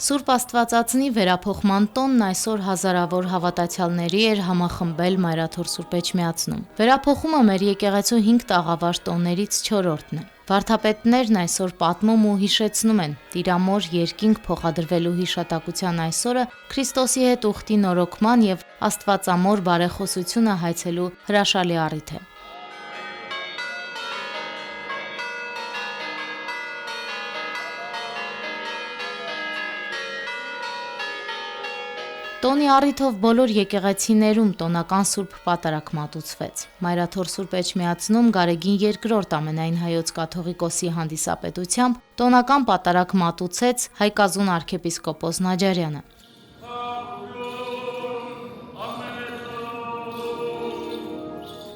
Սուրբ Աստվածածնի վերափոխման տոնն այսօր հազարավոր հավատացյալների էր համախմբել Մայրաթոր Սուրբ Էջմիածնում։ Վերափոխումը մեր եկեղեցու 5 տաղավար տոներից 4-րդն է։ Վարդապետներն այսօր պատմում ու հիշեցնում են Տիրամոր երկինք փոխադրվելու հիշատակության այսօրը Քրիստոսի հետ ուխտի նորոգման եւ Աստվածամոր բարեխոսությունը հայցելու հրաշալի առիթ է։ Տոնի առիթով բոլոր եկեղեցիներում տոնական սուրբ պատարագ մատուցվեց։ Մայրաթոր Սուրբ Էջմիածնում Գարեգին II ամենայն հայոց կաթողիկոսի հանդիսապետությամբ տոնական պատարագ մատուցեց Հայկազուն arczepiskopos Նաջարյանը։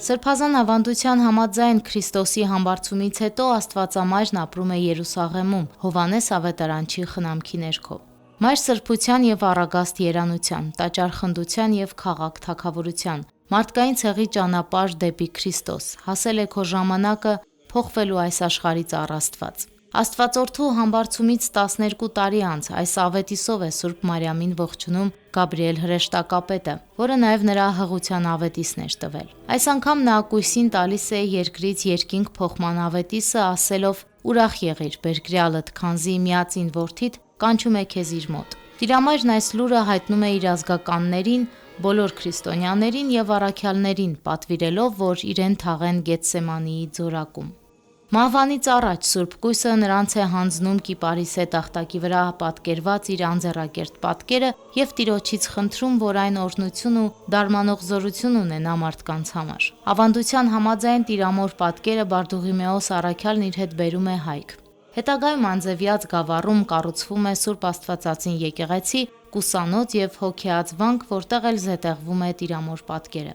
Սրբազան ավանդության համաձայն Քրիստոսի համբարձումից հետո Աստվածամայրն ապրում է Երուսաղեմում, Հովհաննես Ավետարանչի խնամքի ներքո։ Մայր սրբության եւ առագաստ երանության, տաճար խնդության եւ քաղաք թագավորության, մարդկային ցեղի ճանապարհ դեպի Քրիստոս, հասել է քո ժամանակը փոխվելու այս աշխարհից առ Աստված։ Աստվածորդու համբարձումից 12 տարի անց այս ավետիսով է Սուրբ Մարիամին ողջունում Գաբրիել հրեշտակապետը, որը նաև նրա հղության ավետիսն էր տվել։ Այս անգամ նա կույսին տալիս է երկրից երկինք փոխման ավետիսը, ասելով. «Ուրախ եղիր, Բերգրյալդ, քանզի միածին որդիդ կանչում է քեզ իր մոտ»։ Տիրամայրն այս լուրը հայտնում է իր ազգականներին, բոլոր քրիստոնյաներին եւ առաքյալներին, պատվիրելով, որ իրեն թաղեն Գեթսեմանիի ձորակում։ Մահվանից առաջ Սուրբ Կույսը նրանց է հանձնում կիպարիսե տախտակի վրա պատկերված իր անձեռակերտ պատկերը եւ Տիրոջից խնդրում, որ այն օրհնություն ու դարմանող զորություն ունենա մարդկանց համար։ Ավանդության համաձայն Տիրամոր պատկերը Բարդուղիմեոս առաքյալն իր հետ բերում է հայք։ Հետագայում Անձևյաց գավառում կառուցվում է Սուրբ Աստվածածին եկեղեցի, կուսանոց եւ հոգեացվանք, որտեղ էլ զետեղվում է Տիրամոր պատկերը։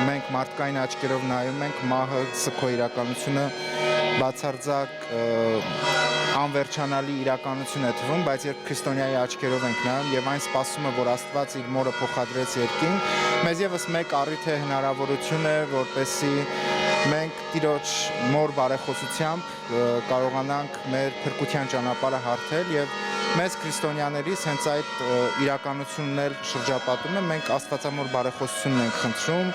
Մենք մարդկային աչքերով նայում ենք մահը, սքո իրականությունը բացարձակ անվերջանալի իրականություն է թվում, բայց երբ քրիստոնյայի աչքերով ենք նայում եւ այն սպասումը, որ Աստված իր մորը փոխադրեց երկինք, մեզ եւս մեկ առիթ է, հնարավորություն է, որպեսզի մենք Տիրոջ մոր բարեխոսությամբ կարողանանք մեր փրկության ճանապարհը հարթել եւ մեզ քրիստոնյաներից հենց այդ իրականությունն էլ շրջապատում է, մենք Աստվածամոր բարեխոսությունն ենք խնդրում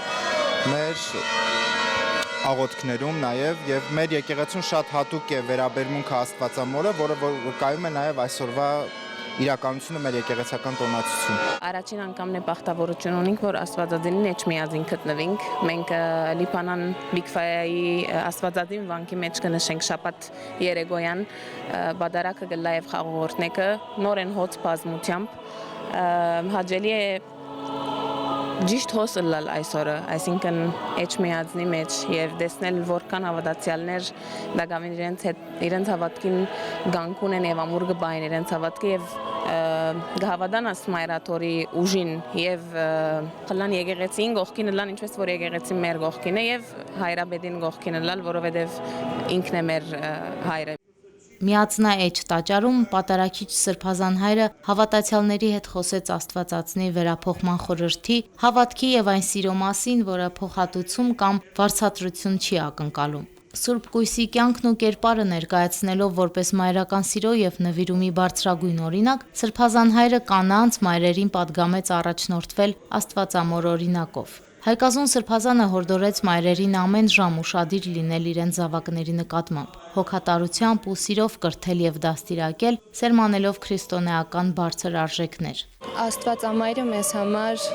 մեր աղոթքներում նաև եւ մեր եկեղեցուն շատ հատուկ է վերաբերմունքը Աստվածամորը, որը վկայում է նաև այսօրվա իրականությունը մեր եկեղեցական տոնացություն։ Առաջին անգամն է բախտավորություն ունենք, որ Աստվածածին Էջմիածին գտնվենք։ Մենք Լիբանան Բիգֆայայի Աստվածածին վանքի մեջ կնշենք շաբաթ երեկոյան, բադարակը գլա եւ խաղողորտնեկը նորեն հոց բազմությամբ հաջելի է Ճիշտ հոսը լալ այսօրը, այսինքն Էջմիածնի մեջ եւ տեսնել որքան հավատացյալներ դակամին իրենց հավատքին գանքուն են եւ ամուր գբային իրենց հավատքը եւ գհավադան Մայրաթորի ուժին եւ խլան եկեղեցին գողքին լան ինչպես որ եկեղեցին մեր գողքին է եւ հայրաբեդին գողքին լալ, որովհետեւ ինքն է մեր հայրը։ Միածնաէջ տաճարում պատարագիչ Սրբազան հայրը հավատացյալների հետ խոսեց Աստվածածնի վերափոխման խորհրդի, հավատքի եւ այն սիրո մասին, որը փոխհատուցում կամ վարձատրություն չի ակնկալում։ Սուրբ Կույսի կյանքն ու կերպարը ներկայացնելով որպես մայրական սիրո եւ նվիրումի բարձրագույն օրինակ, Սրբազան հայրը կանանց մայրերին պատգամեց առաջնորդվել Աստվածամոր օրինակով։ Հայկազուն Սրբազանը հորդորեց մայրերին ամեն ժամ ուշադիր լինել իրենց զավակների նկատմամբ, հոգատարությամբ ու սիրով կրթել եւ դաստիարակել, սերմանելով քրիստոնեական բարձր արժեքներ։ Աստվածամայրը մեզ համար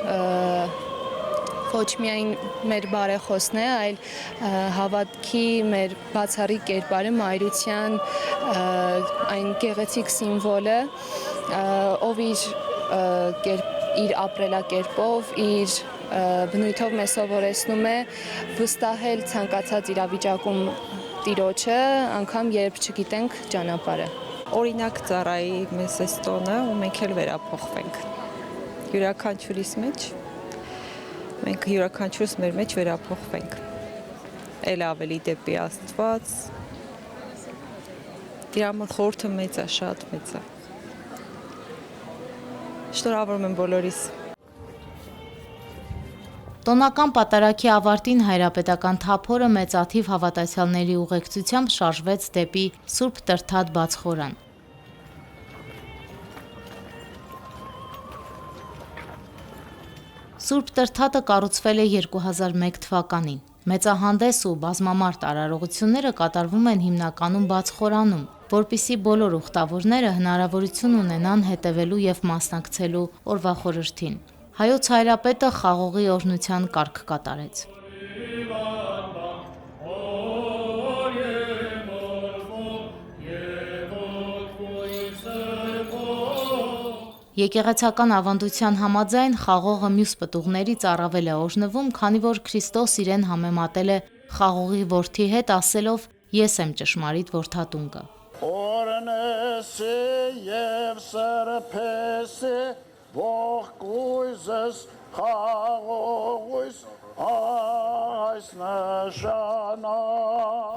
ոչ միայն մեր բարեխոսն է, այլ հավատքի մեր բացառիկ կերպարը, մայրության այն գեղեցիկ սիմվոլը, ով իր ապրելակերպով, իր բնույթով մեզ սովորեցնում է վստահել ցանկացած իրավիճակում Տիրոջը, անգամ երբ չգիտենք ճանապարհը։ Օրինակ ծառայի մեզ այս տոնը ու մենք էլ վերափոխվենք։ Յուրաքանչյուրիս մեջ մենք յուրաքանչյուրս մեր մեջ վերափոխվենք։ Էլ ավելի դեպի Աստված։ Տիրամոր խորհուրդը մեծ է, շատ մեծ է։ Շնորհավորում եմ բոլորիս։ Տոնական պատարագի ավարտին հայրապետական թափորը մեծաթիվ հավատացյալների ուղեկցությամբ շարժվեց դեպի Սուրբ Տրթատ բաց խորան։ Սուրբ Տրթատը կառուցվել է 2001 թվականին։ Մեծահանդես ու բազմամարդ արարողությունները կատարվում են հիմնականում բաց խորանում, որպիսի բոլոր ուխտավորները հնարավորություն ունենան հետևելու եւ մասնակցելու օրվա խորհրդին։ Հայոց հայրապետը խաղողի օրհնության կարգ կատարեց։ Եկեղեցական ավանդության համաձայն խաղողը մյուս պտուղներից առավել է օրհնվում, քանի որ Քրիստոս իրեն համեմատել է խաղողի որդի հետ, ասելով. «Ես եմ ճշմարիտ որդատունկը»։ Օրնեսի և սրպեսի ողկույզս խաղողույս այս նշանա։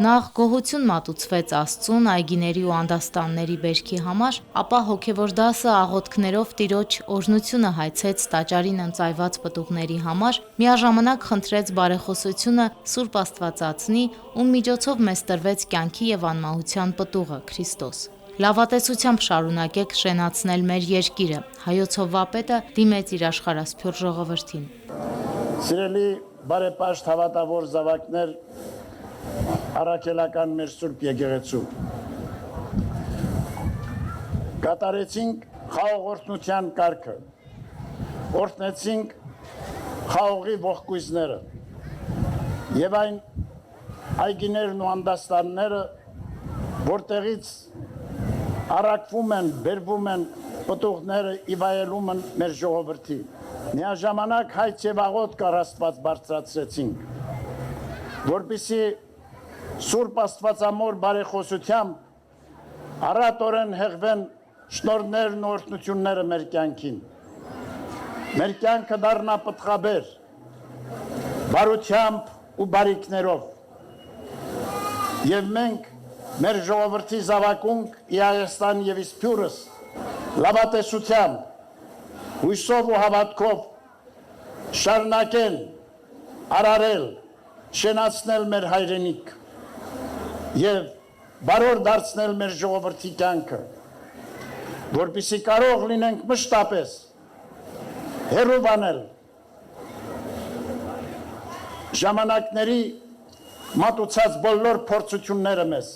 Նախ գոհություն մատուցվեց Աստծուն այգիների ու անդաստանների բերքի համար, ապա հոգևոր դասը աղոթքներով Տիրոջ օրհնությունը հայցեց տաճարին ընծայված պտուղների համար, միաժամանակ խնդրեց բարեխոսությունը Սուրբ Աստվածածնի, ում միջոցով մեզ տրվեց կյանքի և անմահության պտուղը՝ Քրիստոս։ Լավատեսությամբ շարունակեք շենացնել մեր երկիրը, հայոց հովվապետը դիմեց իր աշխարհասփյուռ ժողովրդին։ Սիրելի բարեպաշտ հավատավոր զավակներ, առաքելական մեր Սուրբ եկեղեցու, կատարեցինք խաղողորթնության կարգը, օրհնեցինք խաղողի ողկույզները եւ այն այգիներն ու անդաստանները, որտեղից առաքվում են, բերվում են պտուղները իվայելում են մեր ժողովրդի։ Միաժամանակ հայց եւ աղոթք առ Աստված բարձրացրեցինք, որպեսզի Սուրբ Աստվածամոր բարեխոսությամբ առատորեն հեղվեն շնորհներն ու օրհնությունները մեր կյանքին։ Մեր կյանքը դառնա պտղաբեր, բարությամբ ու բարիքներով։ Եվ մենք մեր ժողովրդի զավակունք ի Հայաստան եւ Իսփյուռս լավատեսությամբ, հույսով ու հավատքով շարունակեն արարել, շենացնել մեր հայրենիք եւ բարոր դարձնել մեր ժողովրդի կյանքը, որպեսզի կարող լինենք մշտապես հեռու բանել ժամանակների մատուցած բոլոր փորձությունները մեզ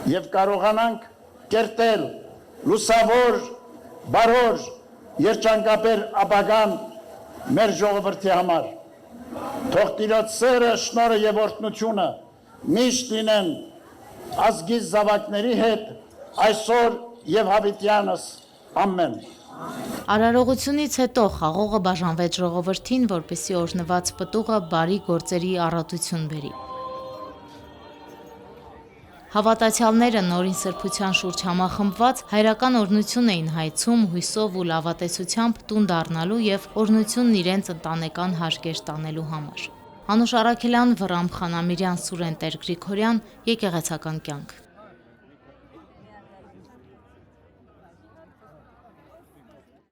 եւ կարողանանք կերտել լուսավոր, բարոր, երջանկաբեր ապագան մեր ժողովրդի համար։ Թող Տիրոջ սերը, շնորհը եւ օրհնությունը միշտ լինեն ազգի զավակների հետ այսօր եւ հավիտյանս ամեն։ Արարողությունից հետո խաղողը բաժանվեց ժողովրդին, որպեսզի օրհնված պտուղը բարի գործերի առատություն բերի։ Հավատացյալները նորին սրբության շուրջ համախմբված հայրական օրհնություն էին հայցում հույսով ու լավատեսությամբ տուն դառնալու եւ օրհնությունն իրենց ընտանեկան հարկեր տանելու համար։ Անուշ Առաքելյան, Վռամ Խանամիրյան, Սուրեն Տեր-Գրիգորյան, Եկեղեցական կյանք։